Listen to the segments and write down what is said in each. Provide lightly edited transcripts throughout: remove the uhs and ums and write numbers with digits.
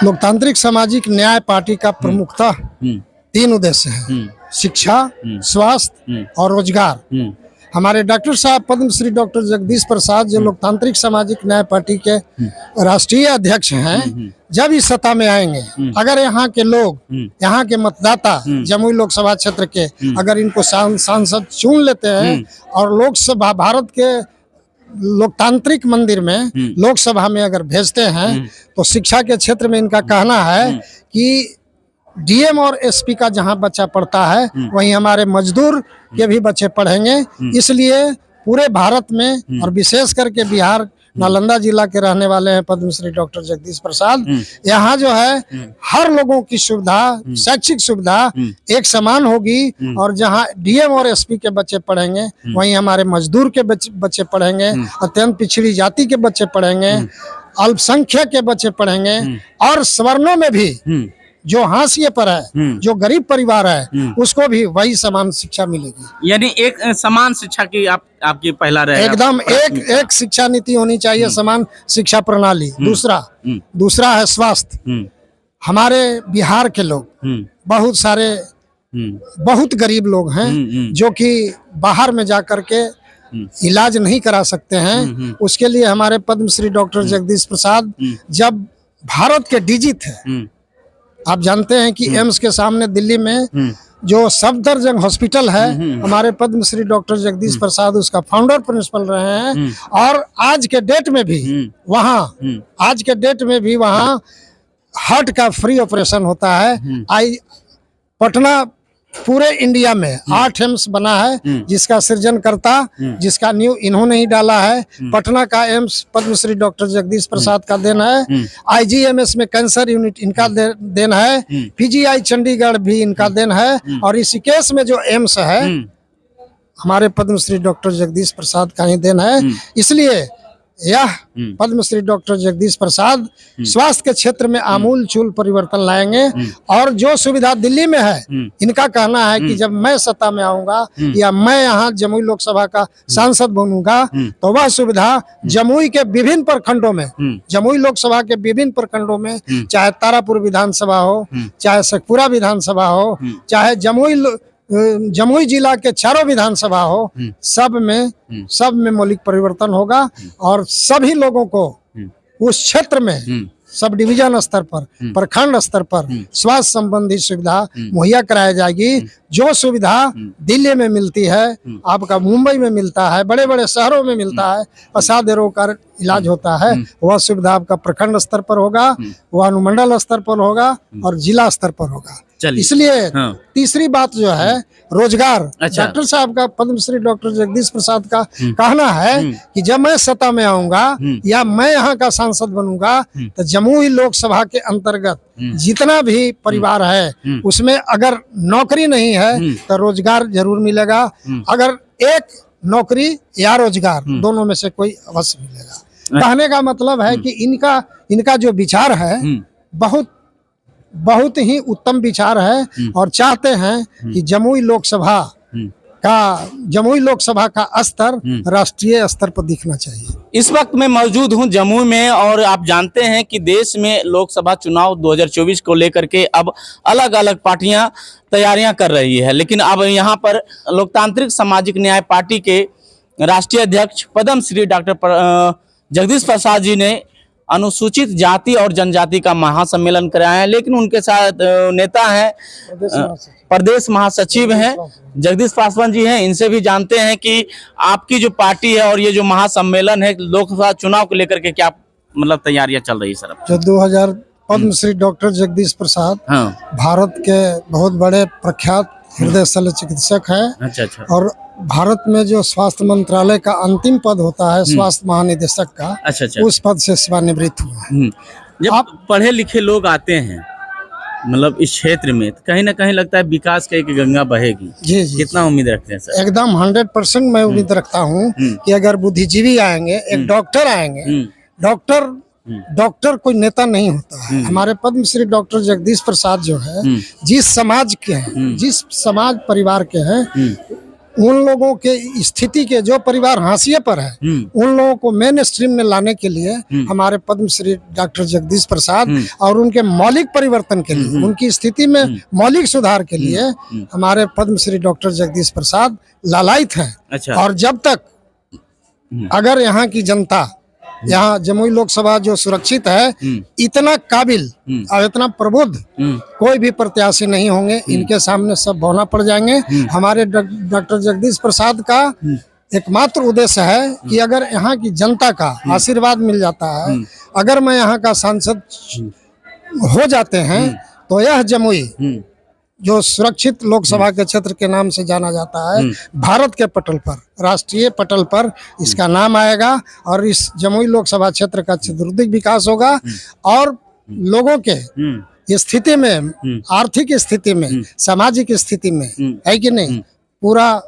लोकतांत्रिक सामाजिक न्याय पार्टी का प्रमुखतः 3 उद्देश्य है: शिक्षा, स्वास्थ्य और रोजगार। हमारे डॉक्टर साहब पद्मश्री डॉक्टर जगदीश प्रसाद, जो लोकतांत्रिक सामाजिक न्याय पार्टी के राष्ट्रीय अध्यक्ष हैं, जब इस सत्ता में आएंगे, अगर यहाँ के लोग, यहाँ के मतदाता जमुई लोकसभा क्षेत्र के अगर इनको सांसद चुन लेते हैं और लोकसभा, भारत के लोकतांत्रिक मंदिर में लोकसभा में अगर भेजते हैं, तो शिक्षा के क्षेत्र में इनका कहना है कि डीएम और एसपी का जहां बच्चा पढ़ता है वहीं हमारे मजदूर के भी बच्चे पढ़ेंगे। इसलिए पूरे भारत में और विशेष करके बिहार नालंदा जिला के रहने वाले हैं पद्मश्री डॉक्टर जगदीश प्रसाद। यहाँ जो है हर लोगों की सुविधा, शैक्षिक सुविधा एक समान होगी, और जहाँ डीएम और एसपी के बच्चे पढ़ेंगे वहीं हमारे मजदूर के बच्चे पढ़ेंगे, अत्यंत पिछड़ी जाति के बच्चे पढ़ेंगे, अल्पसंख्यक के बच्चे पढ़ेंगे, और सवर्णों में भी जो हाशिए पर है, जो गरीब परिवार है, उसको भी वही समान शिक्षा मिलेगी। यानी एक समान शिक्षा की आपकी पहला रहेगा। एकदम एक शिक्षा नीति होनी चाहिए, समान शिक्षा प्रणाली। दूसरा है स्वास्थ्य। हमारे बिहार के लोग बहुत सारे बहुत गरीब लोग हैं जो कि बाहर में जाकर के इलाज नहीं करा सकते हैं। उसके लिए हमारे पद्मश्री डॉक्टर जगदीश प्रसाद जब भारत के डीजी थे, आप जानते हैं कि एम्स के सामने दिल्ली में जो सफदरजंग हॉस्पिटल है, हमारे पद्मश्री डॉक्टर जगदीश प्रसाद उसका फाउंडर प्रिंसिपल रहे हैं, और आज के डेट में भी वहाँ हार्ट का फ्री ऑपरेशन होता है। पटना पूरे इंडिया में 8 एम्स बना है, जिसका सृजनकर्ता, जिसका न्यू इन्होंने ही डाला है। पटना का एम्स पद्मश्री डॉक्टर जगदीश प्रसाद का देन है। आईजीएमएस में कैंसर यूनिट इनका देन है। पीजीआई चंडीगढ़ भी इनका देन है, और ऋषिकेश में जो एम्स है हमारे पद्मश्री डॉक्टर जगदीश प्रसाद का ही देन है। इसलिए यह पद्मश्री डॉक्टर जगदीश प्रसाद स्वास्थ्य के क्षेत्र में आमूल चूल परिवर्तन लाएंगे, और जो सुविधा दिल्ली में है, इनका कहना है कि जब मैं सत्ता में आऊंगा या मैं यहाँ जमुई लोकसभा का सांसद बनूंगा, तो वह सुविधा जमुई के विभिन्न प्रखंडों में, जमुई लोकसभा के विभिन्न प्रखंडों में, चाहे तारापुर विधानसभा हो, चाहे शेखपुरा विधानसभा हो, चाहे जमुई जिला के चारों विधानसभा हो, सब में मौलिक परिवर्तन होगा, और सभी लोगों को उस क्षेत्र में सब डिवीजन स्तर पर, प्रखंड स्तर पर स्वास्थ्य संबंधी सुविधा मुहैया कराई जाएगी। जो सुविधा दिल्ली में मिलती है, आपका मुंबई में मिलता है, बड़े बड़े शहरों में मिलता है, असाध्य रोग का इलाज होता है, वह सुविधा आपका प्रखंड स्तर पर होगा, वह अनुमंडल स्तर पर होगा, और जिला स्तर पर होगा। इसलिए तीसरी बात जो है रोजगार। डॉक्टर साहब का, पद्मश्री डॉक्टर जगदीश प्रसाद का कहना है कि जब मैं सत्ता में आऊंगा या मैं यहाँ का सांसद बनूंगा, तो जमुई लोकसभा के अंतर्गत जितना भी परिवार है उसमें अगर नौकरी नहीं है तो रोजगार जरूर मिलेगा। अगर एक नौकरी या रोजगार दोनों में से कोई अवश्य मिलेगा। कहने का मतलब है कि इनका जो विचार है बहुत ही उत्तम विचार है, और चाहते हैं कि जमुई लोकसभा का स्तर राष्ट्रीय स्तर पर दिखना चाहिए। इस वक्त मैं मौजूद हूं जमुई में, और आप जानते हैं कि देश में लोकसभा चुनाव 2024 को लेकर के अब अलग अलग पार्टियां तैयारियां कर रही है, लेकिन अब यहां पर लोकतांत्रिक सामाजिक न्याय पार्टी के राष्ट्रीय अध्यक्ष पद्मश्री डॉक्टर जगदीश प्रसाद जी ने अनुसूचित जाति और जनजाति का महासम्मेलन कराया है, लेकिन उनके साथ नेता हैं, प्रदेश महासचिव हैं जगदीश पासवान जी हैं। इनसे भी जानते हैं कि आपकी जो पार्टी है और ये जो महासम्मेलन है लोकसभा चुनाव को लेकर के क्या मतलब तैयारियां चल रही है सर? जो 2000 पद्मश्री डॉक्टर जगदीश प्रसाद भारत के बहुत बड़े प्रख्यात हृदय शल्य चिकित्सक है। अच्छा। और भारत में जो स्वास्थ्य मंत्रालय का अंतिम पद होता है स्वास्थ्य महानिदेशक का, उस पद से सेवानिवृत्त हुआ। जब आप पढ़े लिखे लोग आते हैं मतलब इस क्षेत्र में, तो कहीं ना कहीं लगता है विकास का एक गंगा बहेगी। जी। कितना उम्मीद रखते हैं सर? एकदम 100% मैं उम्मीद रखता हूँ कि अगर बुद्धिजीवी आएंगे, एक डॉक्टर आएंगे, डॉक्टर कोई नेता नहीं होता है। हमारे पद्मश्री डॉक्टर जगदीश प्रसाद जो है जिस समाज के हैं, जिस समाज परिवार के हैं, उन लोगों के स्थिति के जो परिवार हाशिए पर है उन लोगों को मेन स्ट्रीम में लाने के लिए हमारे पद्मश्री डॉक्टर जगदीश प्रसाद और उनके मौलिक परिवर्तन के लिए, उनकी स्थिति में मौलिक सुधार के लिए हमारे पद्मश्री डॉक्टर जगदीश प्रसाद लालायित हैं। अच्छा। और जब तक अगर यहाँ की जनता, यहाँ जमुई लोकसभा जो सुरक्षित है, इतना काबिल और इतना प्रबुद्ध कोई भी प्रत्याशी नहीं होंगे, इनके सामने सब भौना पड़ जाएंगे। हमारे डॉक्टर जगदीश प्रसाद का एकमात्र उद्देश्य है कि अगर यहाँ की जनता का आशीर्वाद मिल जाता है, अगर मैं यहाँ का सांसद हो जाते हैं, तो यह जमुई जो सुरक्षित लोकसभा के क्षेत्र के नाम से जाना जाता है, भारत के पटल पर, राष्ट्रीय पटल पर इसका नाम आएगा और इस जमुई लोकसभा क्षेत्र का चतुर्दिक विकास होगा और लोगों के स्थिति में, आर्थिक स्थिति में, सामाजिक स्थिति में, है कि नहीं, पूरा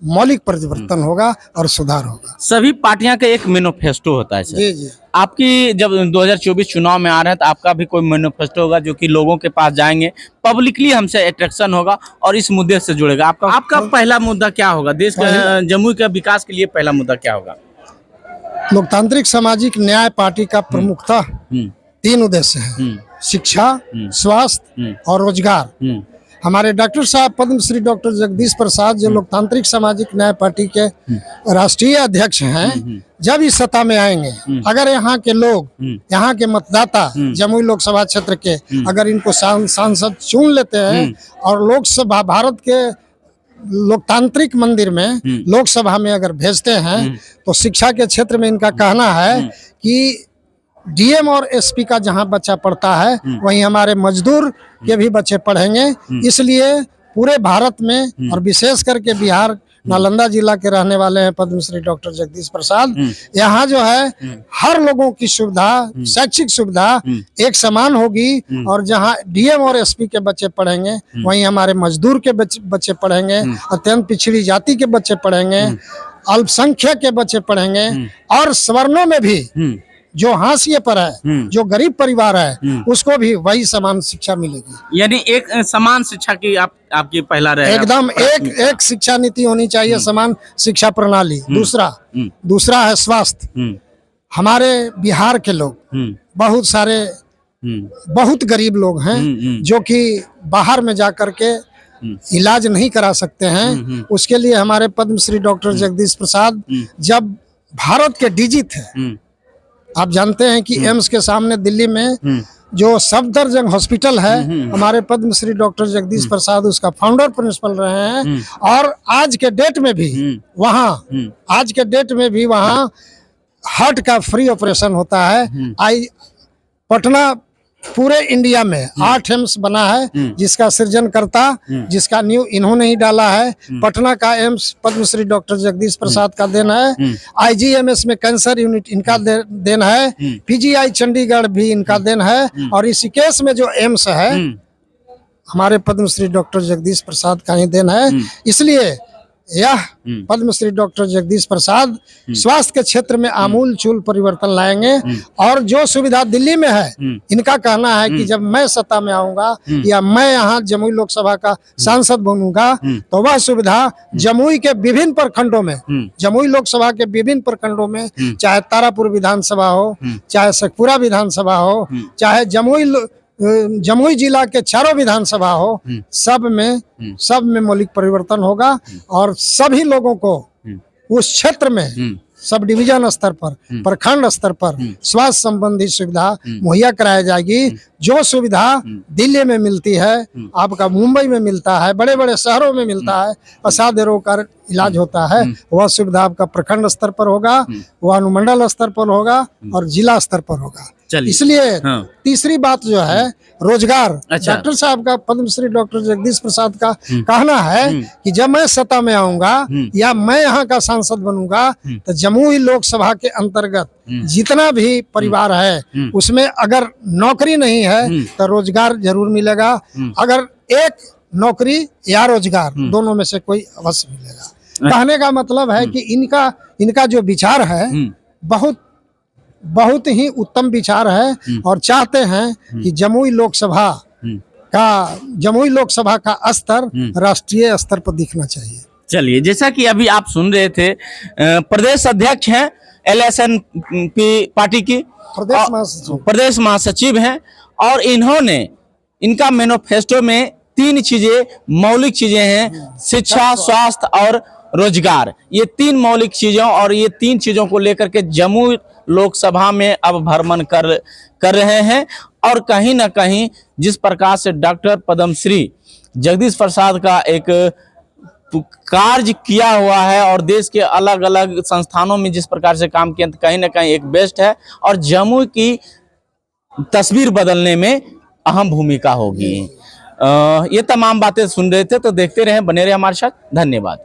मौलिक परिवर्तन होगा और सुधार होगा। सभी पार्टियां का एक मैनिफेस्टो होता है सर। जी जी। आपकी जब 2024 चुनाव में आ रहे हैं तो आपका भी कोई मैनिफेस्टो होगा जो कि लोगों के पास जाएंगे, पब्लिकली हमसे अट्रैक्शन होगा और इस मुद्दे से जुड़ेगा। आपका पहला मुद्दा क्या होगा? देश का, जमुई का विकास के लिए पहला मुद्दा क्या होगा? लोकतांत्रिक सामाजिक न्याय पार्टी का प्रमुखता 3 उद्देश्य है: शिक्षा, स्वास्थ्य और रोजगार। हमारे डॉक्टर साहब पद्मश्री डॉक्टर जगदीश प्रसाद जो लोकतांत्रिक सामाजिक न्याय पार्टी के राष्ट्रीय अध्यक्ष हैं, जब इस सत्ता में आएंगे, अगर यहाँ के लोग, यहाँ के मतदाता जमुई लोकसभा क्षेत्र के अगर इनको सांसद चुन लेते हैं और लोकसभा, भारत के लोकतांत्रिक मंदिर में, लोकसभा में अगर भेजते हैं, तो शिक्षा के क्षेत्र में इनका कहना है कि डीएम और एसपी का जहां बच्चा पढ़ता है वहीं हमारे मजदूर के भी बच्चे पढ़ेंगे। इसलिए पूरे भारत में और विशेष करके बिहार नालंदा जिला के रहने वाले हैं पद्मश्री डॉक्टर जगदीश प्रसाद, यहाँ जो है हर लोगों की सुविधा, शैक्षिक सुविधा एक समान होगी और जहाँ डीएम और एसपी के बच्चे पढ़ेंगे वहीं हमारे मजदूर के बच्चे पढ़ेंगे, अत्यंत पिछड़ी जाति के बच्चे पढ़ेंगे, अल्पसंख्यक के बच्चे पढ़ेंगे और सवर्णों में भी जो हाशिए पर है, जो गरीब परिवार है, उसको भी वही समान शिक्षा मिलेगी। यानी एक समान शिक्षा की आपकी पहला रहेगा। एकदम एक शिक्षा नीति होनी चाहिए, समान शिक्षा प्रणाली। दूसरा है स्वास्थ्य। हमारे बिहार के लोग बहुत सारे बहुत गरीब लोग हैं जो कि बाहर में जा करके इलाज नहीं करा सकते हैं। उसके लिए हमारे पद्मश्री डॉक्टर जगदीश प्रसाद जब भारत के डीजी थे, आप जानते हैं कि एम्स के सामने दिल्ली में जो सफदरजंग हॉस्पिटल है, हमारे पद्मश्री डॉक्टर जगदीश प्रसाद उसका फाउंडर प्रिंसिपल रहे हैं और आज के डेट में भी वहाँ हार्ट का फ्री ऑपरेशन होता है। पटना पूरे इंडिया में 8 एम्स बना है जिसका सृजनकर्ता, जिसका न्यू इन्होंने ही डाला है। पटना का एम्स पद्मश्री डॉक्टर जगदीश प्रसाद का देन है। आईजीएमएस में कैंसर यूनिट इनका देन है। पीजीआई चंडीगढ़ भी इनका देन है और ऋषिकेश में जो एम्स है हमारे पद्मश्री डॉक्टर जगदीश प्रसाद का ही देन है। इसलिए यह पद्मश्री डॉक्टर जगदीश प्रसाद स्वास्थ्य के क्षेत्र में आमूल चूल परिवर्तन लाएंगे और जो सुविधा दिल्ली में है, इनका कहना है कि जब मैं सत्ता में आऊंगा या मैं यहाँ जमुई लोकसभा का सांसद बनूंगा तो वह सुविधा जमुई के विभिन्न प्रखंडों में, जमुई लोकसभा के विभिन्न प्रखंडों में, चाहे तारापुर विधानसभा हो, चाहे शेखपुरा विधानसभा हो, चाहे जमुई जिला के चारों विधानसभा हो, सब में मौलिक परिवर्तन होगा और सभी लोगों को उस क्षेत्र में सब डिवीजन स्तर पर, प्रखंड स्तर पर स्वास्थ्य संबंधी सुविधा मुहैया कराई जाएगी। जो सुविधा दिल्ली में मिलती है, आपका मुंबई में मिलता है, बड़े बड़े शहरों में मिलता है, असाध्य रोग का इलाज होता है, वह सुविधा आपका प्रखंड स्तर पर होगा, वह अनुमंडल स्तर पर होगा और जिला स्तर पर होगा। इसलिए तीसरी बात जो है रोजगार। डॉक्टर साहब का, पद्मश्री डॉक्टर जगदीश प्रसाद का कहना है कि जब मैं सत्ता में आऊंगा या मैं यहाँ का सांसद बनूंगा तो जमुई लोकसभा के अंतर्गत जितना भी परिवार है उसमें अगर नौकरी नहीं है तो रोजगार जरूर मिलेगा। अगर एक नौकरी या रोजगार दोनों में से कोई अवश्य मिलेगा। कहने का मतलब है कि इनका जो विचार है बहुत ही उत्तम विचार है और चाहते हैं कि जमुई लोकसभा का स्तर राष्ट्रीय स्तर पर दिखना चाहिए। चलिए, जैसा कि अभी आप सुन रहे थे, प्रदेश अध्यक्ष हैं LSNP पार्टी की, प्रदेश महासचिव। प्रदेश महासचिव हैं, और इनका मैनिफेस्टो में 3 चीजें, मौलिक चीजें हैं, शिक्षा, स्वास्थ्य और रोजगार। ये 3 मौलिक चीजों और ये 3 चीजों को लेकर के जमुई लोकसभा में अब भ्रमण कर रहे हैं। और कहीं ना कहीं जिस प्रकार से डॉक्टर पद्मश्री जगदीश प्रसाद का एक कार्य किया हुआ है और देश के अलग अलग संस्थानों में जिस प्रकार से काम किया, कहीं ना कहीं एक बेस्ट है और जमुई की तस्वीर बदलने में अहम भूमिका होगी। ये तमाम बातें सुन रहे थे, तो देखते रहें, बने रहे हमारे साथ। धन्यवाद।